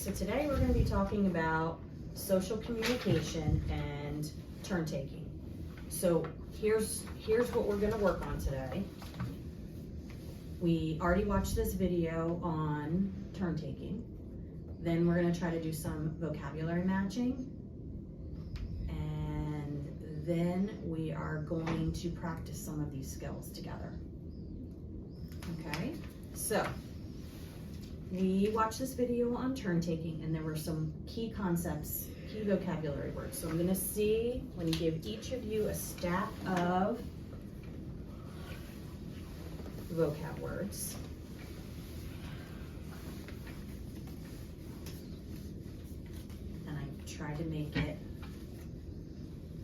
so today we're going to be talking about social communication and turn taking. So here's what we're going to work on today. We already watched this video on turn taking. Then we're going to try to do some vocabulary matching. And then we are going to practice some of these skills together. Okay, so we watched this video on turn taking and there were some key concepts, key vocabulary words. So I'm going to see when you give each of you a stack of vocab words. And I tried to make it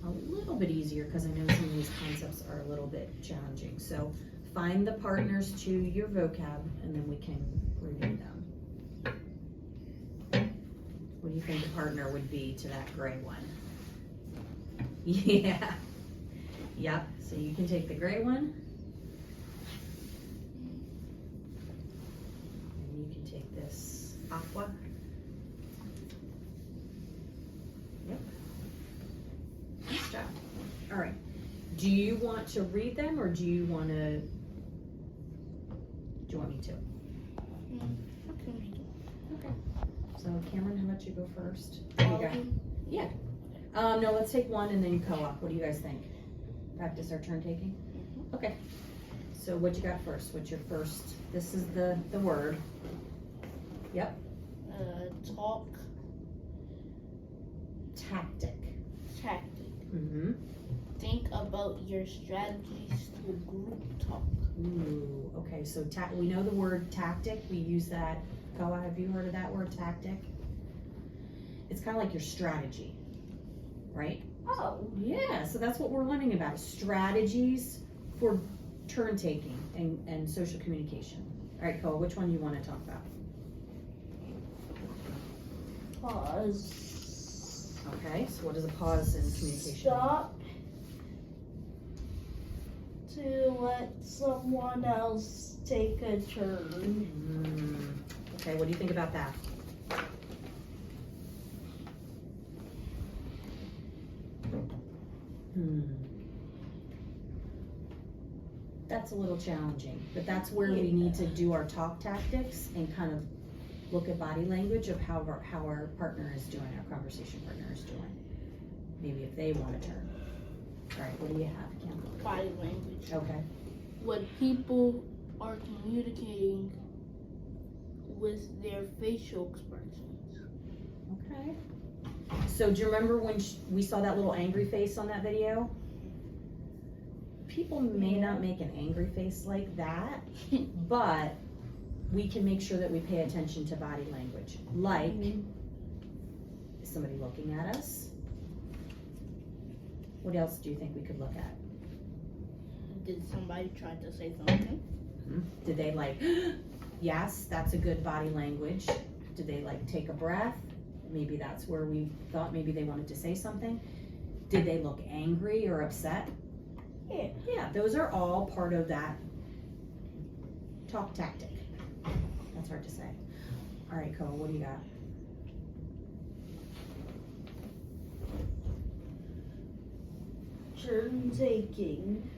a little bit easier because I know some of these concepts are a little bit challenging. So find the partners to your vocab and then we can review them. What do you think the partner would be to that gray one? Yeah. Yep. So you can take the gray one. And you can take this aqua. Yep. Nice job. All right. Do you want to read them or do you want me to? Okay. So Cameron, how about you go first? What do you got? Yeah. No, let's take one and then co-op. What do you guys think? Practice our turn taking? Okay. So what you got first? What's your first? This is the word. Yep. Talk. Tactic. Mm-hmm. Think about your strategies to group talk. Ooh, okay. So we know the word tactic. We use that. Koa, have you heard of that word, tactic? It's kind of like your strategy, right? Oh. Yeah, so that's what we're learning about, strategies for turn taking and social communication. All right, Koa, which one do you want to talk about? Pause. Okay, so what is a pause in communication? Stop to let someone else take a turn. Okay, what do you think about that? That's a little challenging, but that's where we need to do our talk tactics and kind of look at body language of how our partner is doing, our conversation partner is doing. Maybe if they want to turn. All right, what do you have, Kim? Body language. Okay. When people are communicating with their facial expressions. Okay. So do you remember when we saw that little angry face on that video? People may not make an angry face like that, but we can make sure that we pay attention to body language. Like, is somebody looking at us? What else do you think we could look at? Did somebody try to say something? Did they like, yes, that's a good body language. Did they like take a breath? Maybe that's where we thought maybe they wanted to say something. Did they look angry or upset? Yeah, those are all part of that talk tactic. That's hard to say. All right, Koa, what do you got? Turn taking.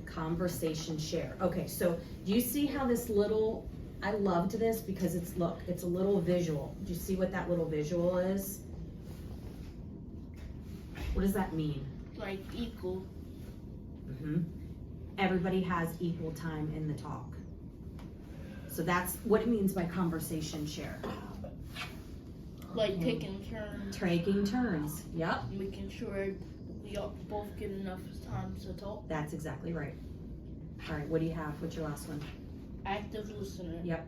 Conversation share. Okay, so do you see how this little, I loved this because it's a little visual. Do you see what that little visual is? What does that mean? Like equal. Everybody has equal time in the talk. So that's what it means by conversation share. Like taking turns. Taking turns, yep. Making sure we all both get enough time to talk. That's exactly right. All right, what do you have? What's your last one? Active listener. Yep.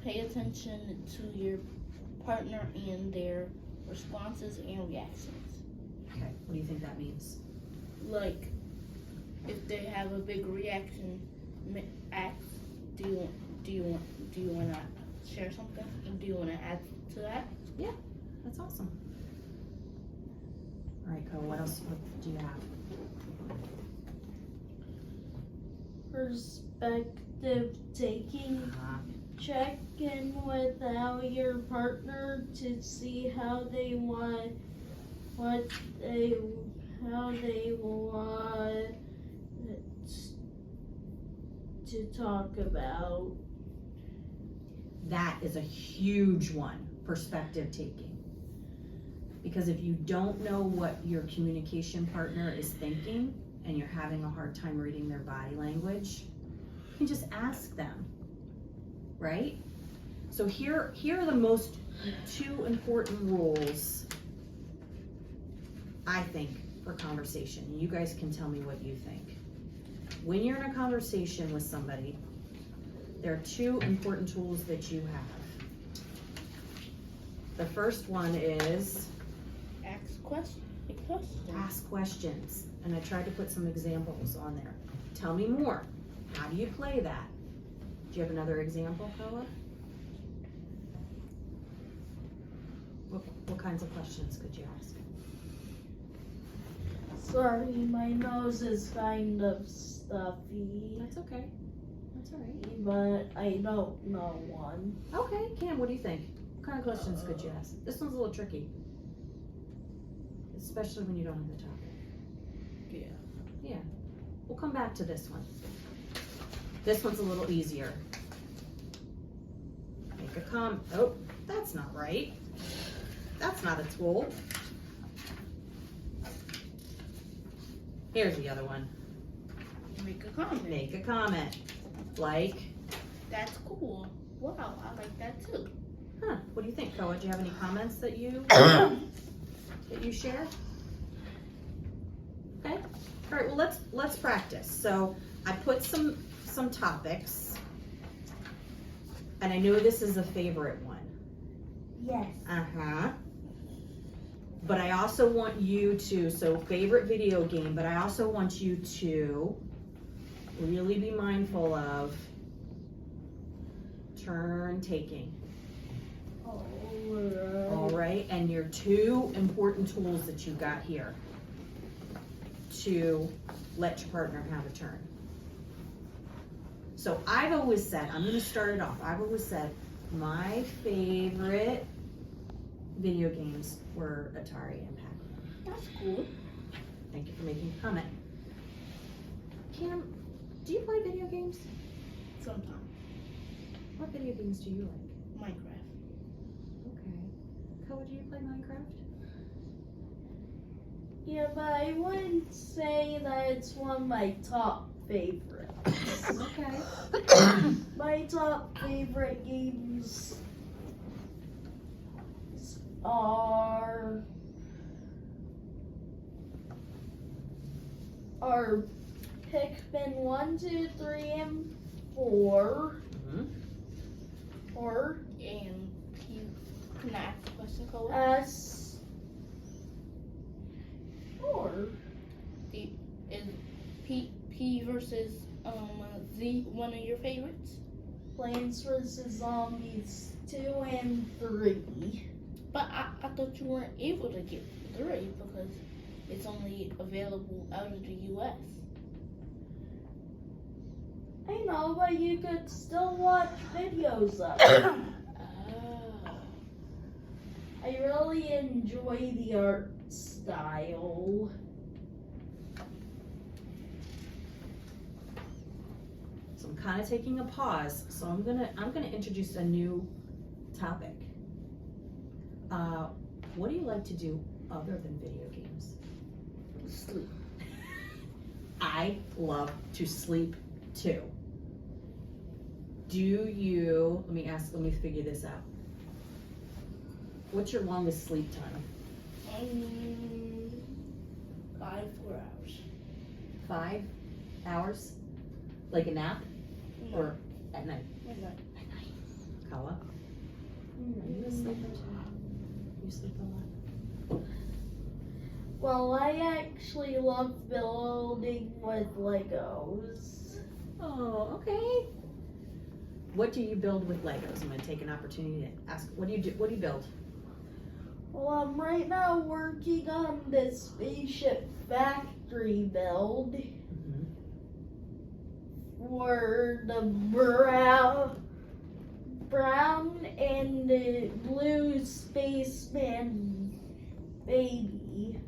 Pay attention to your partner and their responses and reactions. Okay, what do you think that means? Like, if they have a big reaction, ask, do you want to share something? And do you want to add to that? Yeah, that's awesome. All right, Koa, what else do you have? Perspective taking. check in with your partner to see how they want to talk about. That is a huge one, perspective taking. Because if you don't know what your communication partner is thinking and you're having a hard time reading their body language, you can just ask them, right? So here are the most two important rules, I think, for conversation. You guys can tell me what you think. When you're in a conversation with somebody, there are two important tools that you have. The first one is Ask questions. ask questions. And I tried to put some examples on there. Tell me more. How do you play that? Do you have another example, Koa? What kinds of questions could you ask? Sorry, my nose is kind of stuffy, That's okay. That's all right. but I don't know one. Okay, Cam, what do you think? What kind of questions could you ask? This one's a little tricky. Especially when you don't have the topic. Yeah. We'll come back to this one. This one's a little easier. Make a oh, that's not right. That's not a tool. Here's the other one. Make a comment. Make a comment. Like, That's cool. Wow, I like that too. huh, what do you think, Koa? Do you have any comments that you share? Okay. All right, well, let's practice. So I put some topics, and I know this is a favorite one. Yes. Uh-huh. But I also want you to, so favorite video game, but I also want you to really be mindful of turn taking. All right, and your two important tools that you got here to let your partner have a turn. So I've always said, I'm gonna start it off, I've always said my favorite video games were Atari and Pac-Man. That's cool. Thank you for making a comment. Cam, do you play video games? Sometimes. What video games do you like? Minecraft. Okay. Koa, do you play Minecraft? Yeah, but I wouldn't say that it's one of my top favorites. Okay. My top favorite games are Pikmin 1, 2, 3, and 4. Mm-hmm. Or And can I ask a question, Cole? S. Or Is P versus Z one of your favorites? Plants vs. Zombies 2 and 3. But I thought you weren't able to get 3 because it's only available out of the US. I know, but you could still watch videos of it. Oh. I really enjoy the art style. So I'm kind of taking a pause. So I'm gonna introduce a new topic. What do you like to do other than video games? Sleep. I love to sleep too. Do you, let me figure this out. What's your longest sleep time? 5-4 hours. 5 hours? Like a nap? No. Or at night? At night. At night. Kawa? Are you a sleeper too? You sleep a lot? Well, I actually love building with Legos. Oh, okay. What do you build with Legos? I'm going to take an opportunity to ask. What do you do? What do you build? Well, I'm right now working on this spaceship factory build for the brown and blue spaceman baby.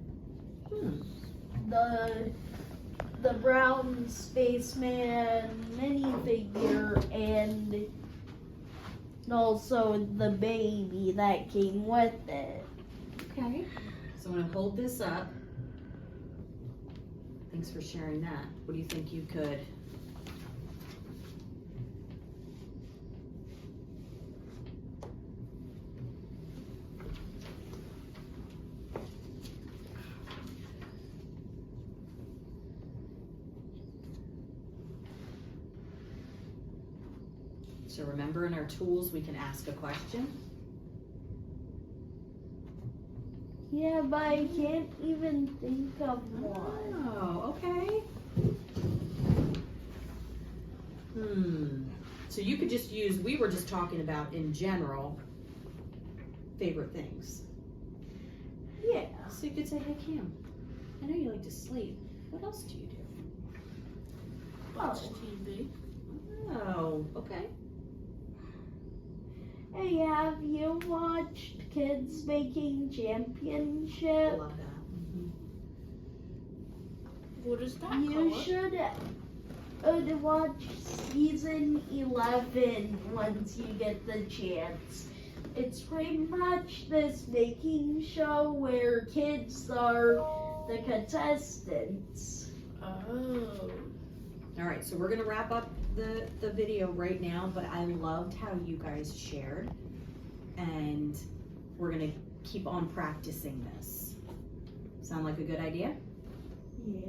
The brown spaceman minifigure and also the baby that came with it. Okay. So I'm gonna hold this up. Thanks for sharing that. What do you think you could? So remember, in our tools, we can ask a question. Yeah, but I can't even think of one. Oh, okay. So you could just use, we were just talking about in general, favorite things. Yeah. So you could say, hey Kim, I know you like to sleep. What else do you do? Watch TV. Oh, okay. Hey, have you watched Kids Baking I Championship? love that. What is that You called? should watch season 11 once you get the chance. It's pretty much this baking show where kids are the contestants. Oh. All right, so we're gonna wrap up the video right now, but I loved how you guys shared, and we're gonna keep on practicing this. Sound like a good idea? Yeah.